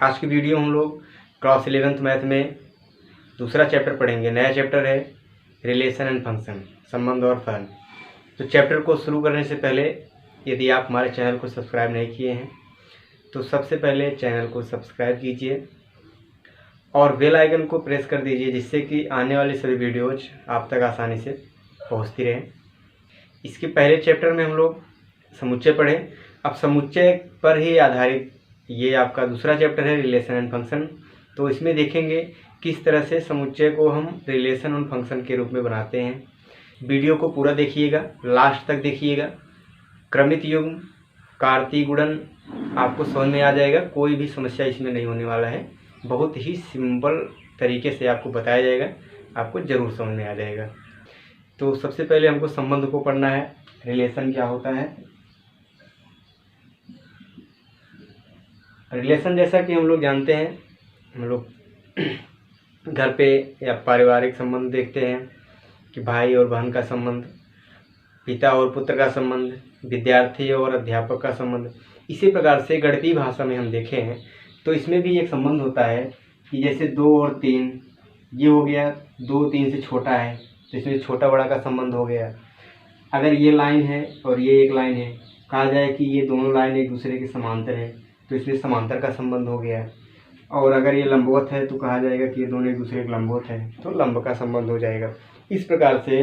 आज की वीडियो हम लोग क्लास 11th मैथ में दूसरा चैप्टर पढ़ेंगे। नया चैप्टर है रिलेशन एंड फंक्शन, संबंध और फलन। तो चैप्टर को शुरू करने से पहले यदि आप हमारे चैनल को सब्सक्राइब नहीं किए हैं तो सबसे पहले चैनल को सब्सक्राइब कीजिए और बेल आइकन को प्रेस कर दीजिए, जिससे कि आने वाली सभी वीडियोज आप तक आसानी से पहुंचती रहें। इसके पहले चैप्टर में हम लोग समुच्चय पढ़े। अब समुच्चय पर ही आधारित ये आपका दूसरा चैप्टर है रिलेशन एंड फंक्शन। तो इसमें देखेंगे किस तरह से समुच्चय को हम रिलेशन और फंक्शन के रूप में बनाते हैं। वीडियो को पूरा देखिएगा, लास्ट तक देखिएगा। क्रमित युग्म, कार्तीय गुणन आपको समझ में आ जाएगा, कोई भी समस्या इसमें नहीं होने वाला है। बहुत ही सिंपल तरीके से आपको बताया जाएगा, आपको ज़रूर समझ में आ जाएगा। तो सबसे पहले हमको संबंध को पढ़ना है। रिलेशन क्या होता है? रिलेशन जैसा कि हम लोग जानते हैं, हम लोग घर पे या पारिवारिक संबंध देखते हैं कि भाई और बहन का संबंध, पिता और पुत्र का संबंध, विद्यार्थी और अध्यापक का संबंध। इसी प्रकार से गणितीय भाषा में हम देखे हैं तो इसमें भी एक संबंध होता है कि जैसे 2 और 3, ये हो गया 2 3 से छोटा है तो इसमें छोटा बड़ा का संबंध हो गया। अगर ये लाइन है और ये एक लाइन है, कहा जाए कि ये दोनों लाइन एक दूसरे के समांतर है तो इसमें समांतर का संबंध हो गया। और अगर ये लंबवत है तो कहा जाएगा कि ये दोनों एक दूसरे के लंबवत है तो लंब का संबंध हो जाएगा। इस प्रकार से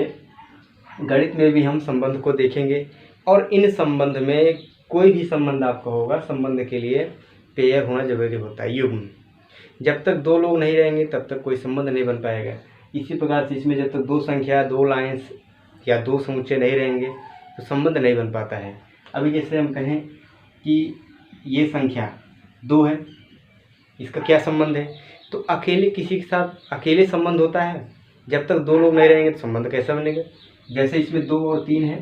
गणित में भी हम संबंध को देखेंगे और इन संबंध में कोई भी संबंध आपका होगा, संबंध के लिए पेयर होना जरूरी होता है, युग्म। जब तक 2 लोग नहीं रहेंगे तब तक कोई संबंध नहीं बन पाएगा। इसी प्रकार से इसमें जब तक 2 संख्या, 2 लाइन्स या 2 समुच्चय नहीं रहेंगे तो संबंध नहीं बन पाता है। अभी जैसे हम कहें कि ये संख्या 2 है, इसका क्या संबंध है? तो अकेले किसी के साथ अकेले संबंध होता है। जब तक 2 लोग नहीं रहेंगे तो संबंध कैसा बनेगा? जैसे इसमें 2 और 3 है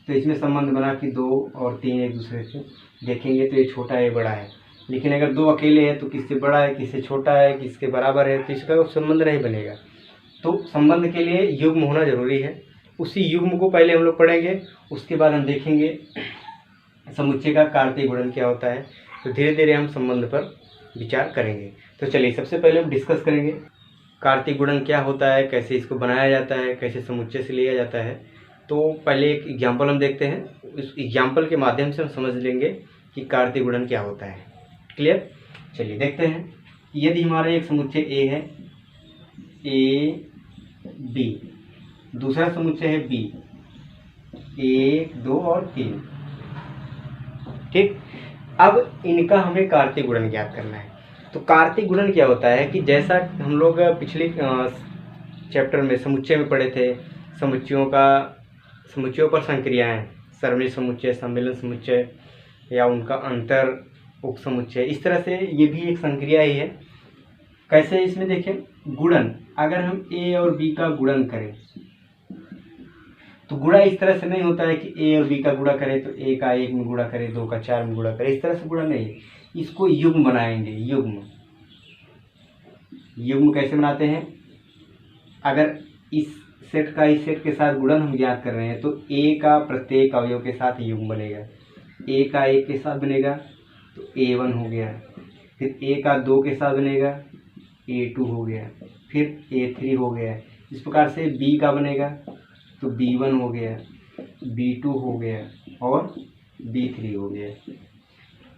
तो इसमें संबंध बना कि 2 और 3 एक दूसरे से देखेंगे तो ये छोटा है, ये बड़ा है। लेकिन अगर 2 अकेले हैं तो किससे बड़ा है, किससे छोटा है, किसके बराबर है, तो इसका संबंध नहीं बनेगा। तो संबंध के लिए युग्म होना जरूरी है। उसी युग्म को पहले हम लोग पढ़ेंगे, उसके बाद हम देखेंगे समुच्चय का कार्तीय गुणन क्या होता है। तो धीरे धीरे हम संबंध पर विचार करेंगे। तो चलिए सबसे पहले हम डिस्कस करेंगे कार्तीय गुणन क्या होता है, कैसे इसको बनाया जाता है, कैसे समुच्चय से लिया जाता है। तो पहले एक एग्जाम्पल हम देखते हैं, उस एग्जाम्पल के माध्यम से हम समझ लेंगे कि कार्तीय गुणन क्या होता है। क्लियर? चलिए देखते हैं। यदि हमारा एक समुच्चय ए है, ए बी, दूसरा समुच्चय है बी, 1 2 और 3। ठीक, अब इनका हमें कार्तीय गुणन ज्ञात करना है। तो कार्तीय गुणन क्या होता है कि जैसा हम लोग पिछले चैप्टर में समुच्चय में पढ़े थे, समुच्चयों पर संक्रियाएं, सरणी समुच्चय, सम्मिलन समुच्चय या उनका अंतर उप समुच्चय, इस तरह से ये भी एक संक्रिया ही है। कैसे? इसमें देखें, गुणन, अगर हम ए और बी का गुणन करें तो गुणा इस तरह से नहीं होता है कि ए और बी का गुणा करें तो ए का 1 में गुणा करें, 2 का 4 में गुणा करें, इस तरह से गुणा नहीं है। इसको युग्म बनाएंगे। युग्म कैसे बनाते हैं? अगर इस सेट का इस सेट के साथ गुणन हम ज्ञात कर रहे हैं तो ए का प्रत्येक अवयव के साथ युग्म बनेगा। ए का 1 के साथ बनेगा तो A1 हो गया, फिर ए का 2 के साथ बनेगा A2 हो गया, फिर A3 हो गया। इस प्रकार से बी का बनेगा तो B1 हो गया, B2 हो गया और B3 हो गया।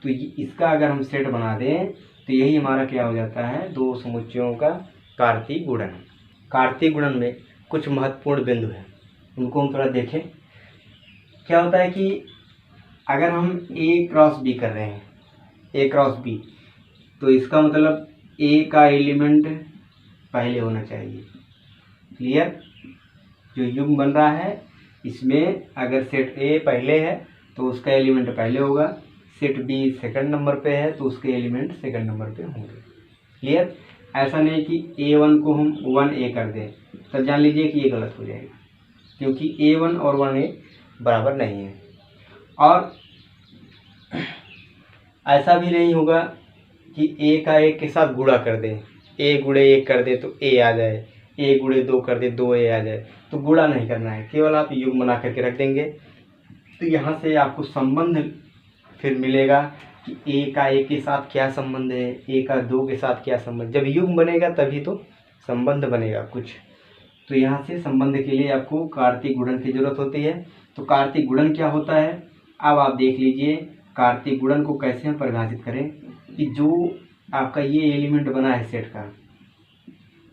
तो इसका अगर हम सेट बना दें तो यही हमारा क्या हो जाता है, 2 समुच्चयों का कार्तीय गुणन। कार्तीय गुणन में कुछ महत्वपूर्ण बिंदु हैं, उनको हम थोड़ा देखें। क्या होता है कि अगर हम A क्रॉस B कर रहे हैं, A क्रॉस B, तो इसका मतलब A का एलिमेंट पहले होना चाहिए। क्लियर? जो युग्म बन रहा है इसमें अगर सेट A पहले है तो उसका एलिमेंट पहले होगा, सेट B सेकंड नंबर पे है तो उसके एलिमेंट सेकंड नंबर पे होंगे। क्लियर? ऐसा नहीं कि A1 को हम 1A कर दें, तब जान लीजिए कि ये गलत हो जाएगा, क्योंकि A1 और 1A बराबर नहीं है। और ऐसा भी नहीं होगा कि A का 1 के साथ गुणा कर दें, A गुणे 1 कर दे तो A आ जाए, A गुणे 2 कर दे 2A आ जाए, तो गुणा नहीं करना है, केवल आप युग्म बना करके रख देंगे। तो यहाँ से आपको संबंध फिर मिलेगा कि ए का ए के साथ क्या संबंध है, ए का दो के साथ क्या संबंध। जब युग्म बनेगा तभी तो संबंध बनेगा कुछ। तो यहाँ से संबंध के लिए आपको कार्तीय गुणन की जरूरत होती है। तो कार्तीय गुणन क्या होता है, अब आप देख लीजिए कार्तीय गुणन को कैसे हम परिभाषित करें। कि जो आपका ये एलिमेंट बना है सेट का,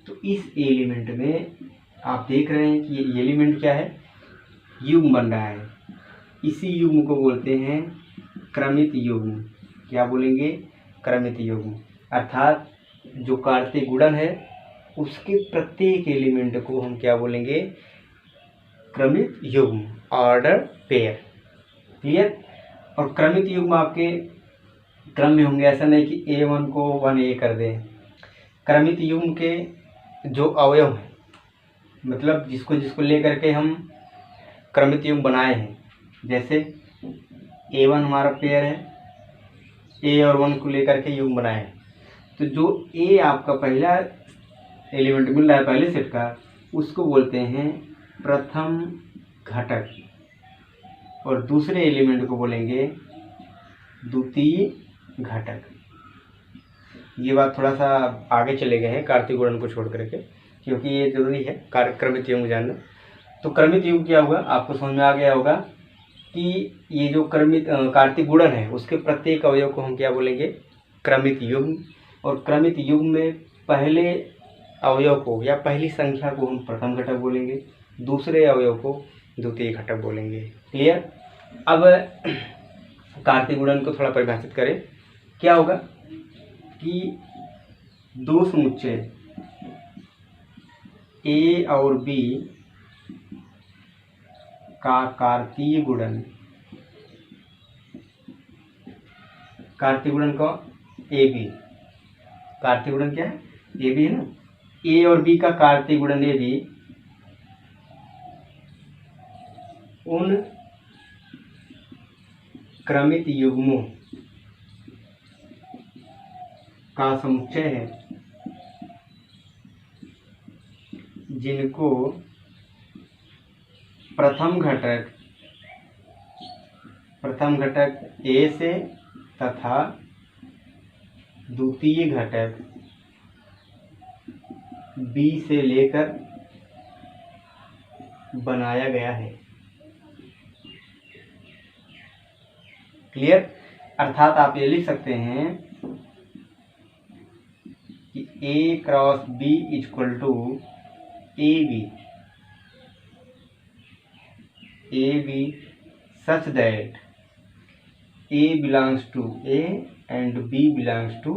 तो इस एलिमेंट में आप देख रहे हैं कि ये एलिमेंट क्या है, युग्म बन रहा है। इसी युग्म को बोलते हैं क्रमित युग्म। क्या बोलेंगे, क्रमित युग्म। अर्थात जो कार्तीय गुणन है उसके प्रत्येक एलिमेंट को हम क्या बोलेंगे, क्रमित युग्म, ऑर्डर पेयर। क्लियर। और क्रमित युग्म आपके क्रम में होंगे, ऐसा नहीं कि A1 को 1A कर दें। क्रमित युग्म के जो अवयव हैं, मतलब जिसको जिसको लेकर के हम क्रमित युग्म बनाए हैं, जैसे A1 हमारा पेयर है, A और 1 को लेकर के युग्म बनाए हैं। तो जो A आपका पहला एलिमेंट मिल रहा है पहले सेट का, उसको बोलते हैं प्रथम घटक, और दूसरे एलिमेंट को बोलेंगे द्वितीय घटक। ये बात थोड़ा सा आगे चले गए हैं कार्तीय गुणन को छोड़ करके, क्योंकि ये जरूरी है क्रमित युग्म जानना। तो क्रमित युग्म क्या होगा, आपको समझ में आ गया होगा कि ये जो कार्तीय गुणन है उसके प्रत्येक अवयव को हम क्या बोलेंगे, क्रमित युग्म। और क्रमित युग्म में पहले अवयव को या पहली संख्या को हम प्रथम घटक बोलेंगे, दूसरे अवयव को द्वितीय घटक बोलेंगे। क्लियर। अब कार्तीय गुणन को थोड़ा परिभाषित करें। क्या होगा कि दो समुच्चय A और B का कार्तीय गुणन, कार्तीय गुणन का AB, कार्तीय गुणन क्या है, AB है ना। A और B का कार्तीय गुणन AB उन क्रमित युग्मों का समुच्चय है जिनको प्रथम घटक A से तथा द्वितीय घटक B से लेकर बनाया गया है। क्लियर। अर्थात आप ये लिख सकते हैं कि A cross B equal to AB such that A belongs to A and B belongs to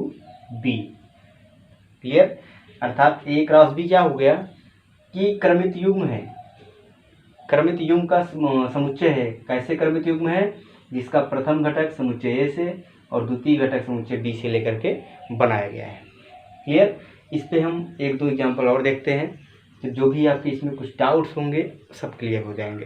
B। Clear. अर्थात A क्रॉस B क्या हो गया कि क्रमित युग्म है, क्रमित युग्म का समुच्चय है। कैसे क्रमित युग्म है, जिसका प्रथम घटक समुच्चय A से और द्वितीय घटक समुच्चय B से लेकर के बनाया गया है। क्लियर। इस पे हम एक दो एग्जाम्पल और देखते हैं, तो जो भी आपके इसमें कुछ डाउट्स होंगे सब क्लियर हो जाएंगे।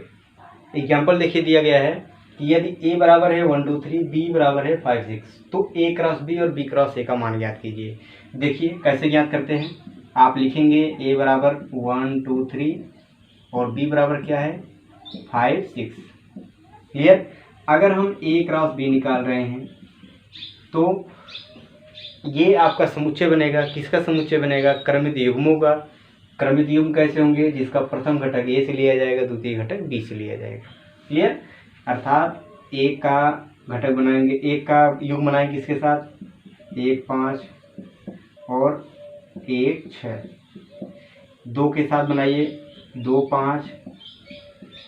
एग्जाम्पल देखिए दिया गया है कि यदि A बराबर है 1 2 3, B बराबर है 5 6, तो A क्रॉस B और B क्रॉस A का मान ज्ञात कीजिए। देखिए कैसे ज्ञात करते हैं, आप लिखेंगे A बराबर 1 2 3 और B बराबर क्या है 5 6। क्लियर। अगर हम A क्रॉस B निकाल रहे हैं तो ये आपका समुच्चय बनेगा। किसका समुच्चय बनेगा, क्रमित युग्मों का। क्रमित युग्म कैसे होंगे, जिसका प्रथम घटक A से लिया जाएगा, द्वितीय घटक B से लिया जाएगा। क्लियर। अर्थात एक का घटक बनाएंगे, एक का युग्म बनाएंगे किसके साथ, 1 5 और 1 6। दो के साथ बनाइए 2 5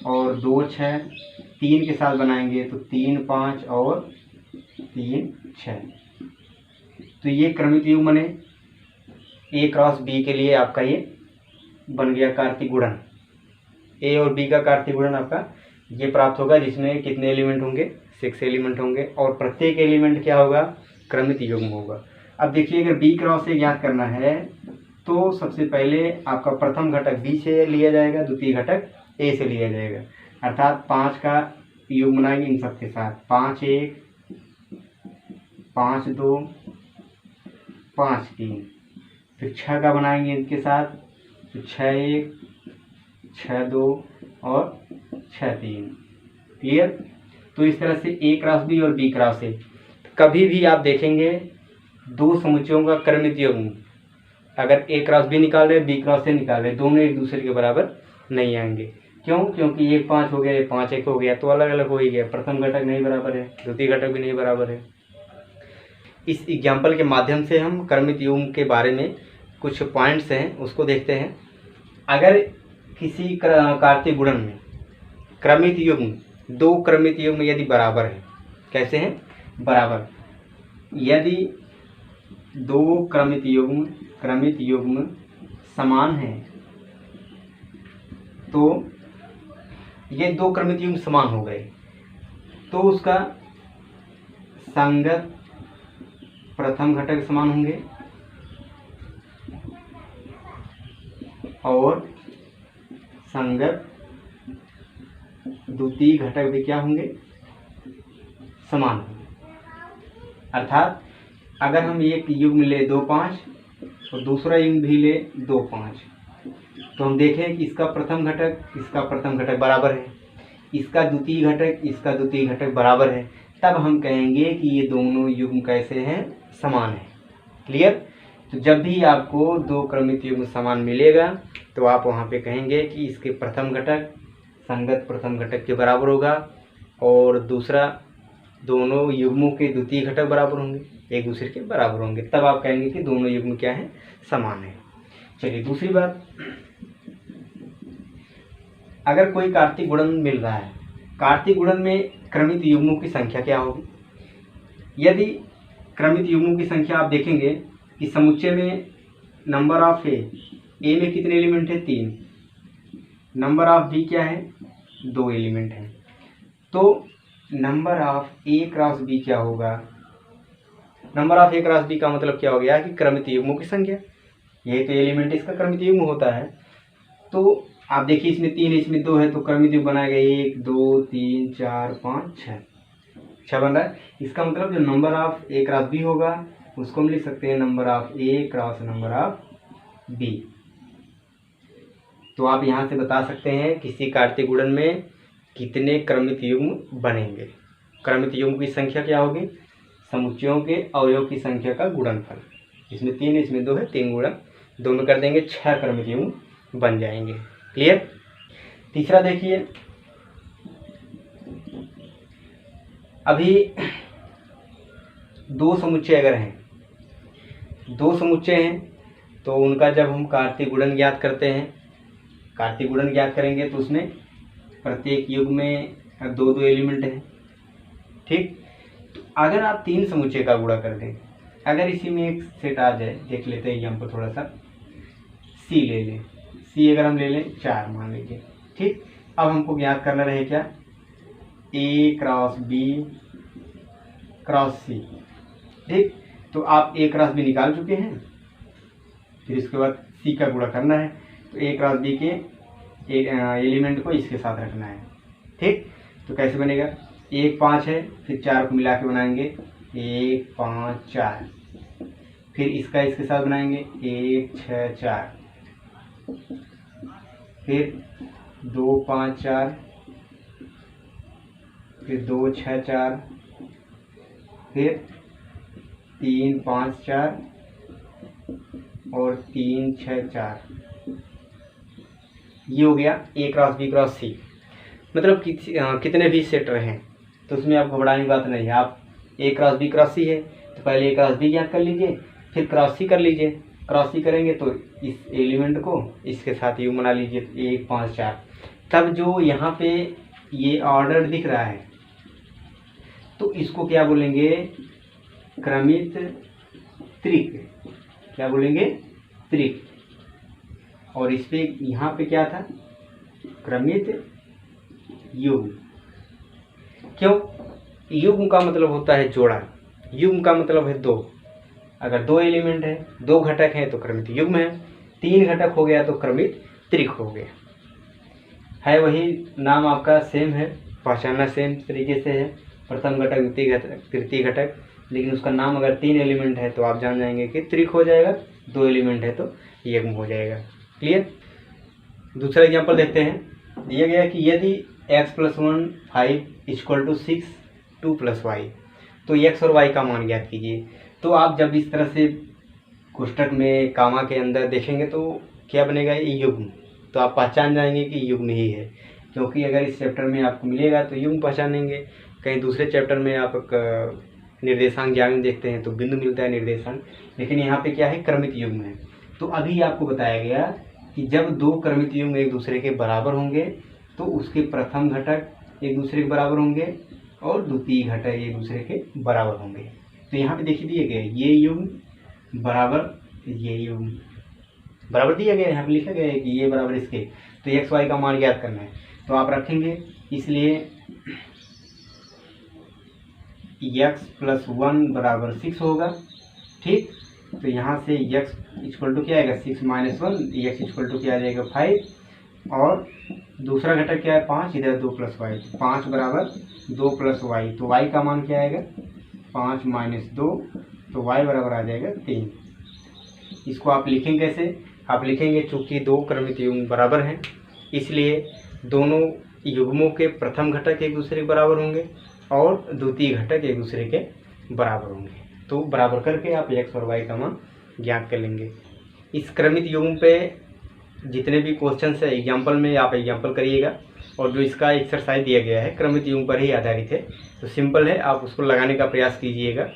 और 2 6। 3 के साथ बनाएंगे तो 3 5 और 3 6। तो ये क्रमित युग्म बने। A क्रॉस B के लिए आपका ये बन गया कार्तीय गुणन। A और B का कार्तीय गुणन आपका ये प्राप्त होगा, जिसमें कितने एलिमेंट होंगे, 6 एलिमेंट होंगे, और प्रत्येक एलिमेंट क्या होगा, क्रमित युग्म होगा। अब देखिए अगर B क्रॉस A ज्ञात करना है तो सबसे पहले आपका प्रथम घटक B से लिया जाएगा, द्वितीय घटक A से लिया जाएगा। अर्थात 5 का युग्म बनाएंगे इन सब के साथ, 5 1 5 2 5 3। फिर 6 का बनाएंगे इनके साथ, तो 6 1 6 2 और 6 3। क्लियर। तो इस तरह से A क्रॉस B और B क्रॉस A कभी भी आप देखेंगे दो समुच्चयों का क्रमित युग्म अगर ए क्रॉस बी निकाल रहे बी क्रॉस ए निकाल रहे, दोनों एक दूसरे के बराबर नहीं आएंगे। क्यों? क्योंकि एक 5 हो गया, ये 5 1 हो गया, तो अलग अलग हो ही गया। प्रथम घटक नहीं बराबर है, द्वितीय घटक भी नहीं बराबर है। इस एग्जाम्पल के माध्यम से हम क्रमित युग्म के बारे में कुछ पॉइंट्स हैं उसको देखते हैं। अगर किसी कार्तीय गुणन में क्रमित युग्म, दो क्रमित युग्म यदि बराबर है, कैसे हैं? बराबर। यदि दो क्रमित युग्म समान है, तो ये दो क्रमित युग्म समान हो गए, तो उसका संगत प्रथम घटक समान होंगे और संगत द्वितीय घटक भी क्या होंगे? समान होंगे। अर्थात अगर हम एक युग्म ले 2 5 और दूसरा युग्म भी ले 2 5, तो हम देखें कि इसका प्रथम घटक बराबर है, इसका द्वितीय घटक बराबर है, तब हम कहेंगे कि ये दोनों युग्म कैसे हैं? समान है। क्लियर? तो जब भी आपको दो क्रमित युग्म समान मिलेगा तो आप वहाँ पे कहेंगे कि इसके प्रथम घटक संगत प्रथम घटक के बराबर होगा और दूसरा दोनों युग्मों के द्वितीय घटक बराबर होंगे, एक दूसरे के बराबर होंगे, तब आप कहेंगे कि दोनों युग्म क्या है? समान है। चलिए दूसरी बात, अगर कोई कार्तीय गुणन मिल रहा है, कार्तीय गुणन में क्रमित युग्मों की संख्या क्या होगी? यदि क्रमित युग्मों की संख्या आप देखेंगे कि समुच्चय में नंबर ऑफ ए में कितने एलिमेंट है? 3। नंबर ऑफ बी क्या है? 2 एलिमेंट है। तो number of A cross B क्या होगा? Number of A cross B का मतलब क्या हो गया कि क्रमित युग्मों की संख्या, यही तो एलिमेंट इसका क्रमित युग्म होता है। तो आप देखिए इसमें 3 इसमें 2 है, तो क्रमित युग्म बनाएगा 1 2 3 4 5 6 बन रहा है। इसका मतलब जो number of A cross B होगा उसको हम लिख सकते हैं number of A cross number of B. तो आप यहाँ से बता सकते हैं किसी कार्तीय गुणन में कितने क्रमित युग्म बनेंगे। क्रमित युग्म की संख्या क्या होगी? समुच्चयों के अवयव की संख्या का गुणनफल। इसमें 3 इसमें 2 है, 3 गुणा 2 में कर देंगे, 6 क्रमित युग्म बन जाएंगे। क्लियर? तीसरा देखिए, अभी दो समुच्चय अगर हैं, तो उनका जब हम कार्तीय गुणन ज्ञात करते हैं, कार्तीय गुणन ज्ञात करेंगे तो उसमें प्रत्येक युग्म में 2 एलिमेंट हैं। ठीक? तो अगर आप 3 समुच्चय का गुणा कर दें, अगर इसी में एक सेट आ जाए, देख लेते हैं यहाँ पर थोड़ा सा, सी ले लें, सी अगर हम ले लें 4 मान लीजिए। ठीक? अब हमको ज्ञात करना रहे क्या? ए क्रॉस बी क्रॉस सी। ठीक? तो आप ए क्रॉस बी निकाल चुके हैं, फिर इसके बाद सी का गुणा करना है, तो ए क्रॉस बी के एलिमेंट को इसके साथ रखना है। ठीक? तो कैसे बनेगा? 1 5 है, फिर 4 को मिला के बनाएंगे 1 5 4, फिर इसका इसके साथ बनाएंगे 1 6 4, फिर 2 5 4, फिर 2 6 4, फिर 3 5 4 और 3 6 4। ये हो गया ए क्रॉस बी क्रॉस सी। मतलब कितने भी सेट रहे तो उसमें आप घबराने की बात नहीं है। आप ए क्रॉस बी क्रॉस सी है तो पहले ए क्रॉस बी ज्ञात कर लीजिए, फिर क्रॉस सी कर लीजिए। क्रॉस सी करेंगे तो इस एलिमेंट को इसके साथ युग्म बना लीजिए 1 5 4। तब जो यहाँ पे ये ऑर्डर दिख रहा है तो इसको क्या बोलेंगे? क्रमित त्रिक। क्या बोलेंगे? त्रिक। और इस पे यहाँ पे क्या था? क्रमित युग्म। क्यों? युग्म का मतलब होता है जोड़ा, युग्म का मतलब है 2। अगर 2 एलिमेंट है, 2 घटक हैं तो क्रमित युग्म है, 3 घटक हो गया तो क्रमित त्रिक हो गया। है वही नाम आपका सेम है, पहचानना सेम तरीके से है, प्रथम घटक द्वितीय घटक तृतीय घटक, लेकिन उसका नाम अगर 3 एलिमेंट है तो आप जान जाएंगे कि त्रिक हो जाएगा, 2 एलिमेंट है तो युग्म हो जाएगा। क्लियर? दूसरा एग्जांपल देखते हैं। दिया गया कि यदि x + 1 5 = 6 2 + y, तो x और y का मान ज्ञात कीजिए। तो आप जब इस तरह से कोष्ठक में कामा के अंदर देखेंगे तो क्या बनेगा, ये युग्म। तो आप पहचान जाएंगे कि युग्म ही है, क्योंकि अगर इस चैप्टर में आपको मिलेगा तो युग्म पहचानेंगे। कहीं दूसरे चैप्टर में आप निर्देशांक ज्ञान देखते हैं तो बिंदु मिलता है निर्देशांक, लेकिन यहाँ पे क्या है, क्रमित युग्म है। तो अभी आपको बताया गया कि जब दो क्रमित युग्म एक दूसरे के बराबर होंगे तो उसके प्रथम घटक एक दूसरे के बराबर होंगे और द्वितीय घटक एक दूसरे के बराबर होंगे। तो यहाँ पे देखिए दिए गए ये युग्म बराबर ये युग्म बराबर दिया गया है, यहाँ पे लिखा गया है कि ये बराबर इसके। तो एक्स वाई का मान ज्ञात करना है तो आप रखेंगे, इसलिए x + 1 = 6 होगा। ठीक, तो यहाँ से x = क्या आएगा, 6 - 1, x = क्या आ जाएगा 5, और दूसरा घटक क्या है 5, इधर 2 + y, 5 = 2 + y। तो y का मान क्या आएगा 5 - 2, तो y बराबर आ जाएगा 3। इसको आप लिखेंगे कैसे, आप लिखेंगे चूंकि दो क्रमित युग्म बराबर हैं इसलिए दोनों युग्मों के प्रथम घटक एक दूसरे के बराबर होंगे और द्वितीय घटक एक दूसरे के बराबर होंगे। तो बराबर करके आप x और y का मान ज्ञात कर लेंगे। इस क्रमित युग्म पे जितने भी क्वेश्चंस है एग्जाम्पल में आप एग्जाम्पल करिएगा, और जो इसका एक्सरसाइज दिया गया है क्रमित युग्म पर ही आधारित है, तो सिंपल है, आप उसको लगाने का प्रयास कीजिएगा।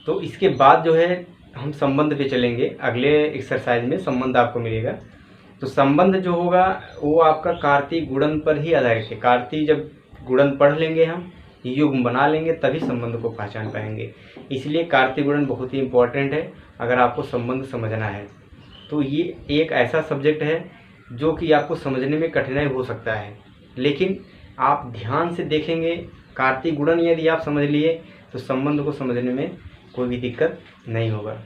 तो इसके बाद जो है हम संबंध पे चलेंगे, अगले एक्सरसाइज में संबंध आपको मिलेगा। तो संबंध जो होगा वो आपका कार्तीय गुणन पर ही आधारित है। कार्तीय जब गुणन पढ़ लेंगे हम, युग्म बना लेंगे, तभी संबंध को पहचान पाएंगे। इसलिए कार्तीय गुणन बहुत ही इम्पोर्टेंट है अगर आपको संबंध समझना है। तो ये एक ऐसा सब्जेक्ट है जो कि आपको समझने में कठिनाई हो सकता है, लेकिन आप ध्यान से देखेंगे, कार्तीय गुणन यदि आप समझ लिए तो संबंध को समझने में कोई भी दिक्कत नहीं होगा।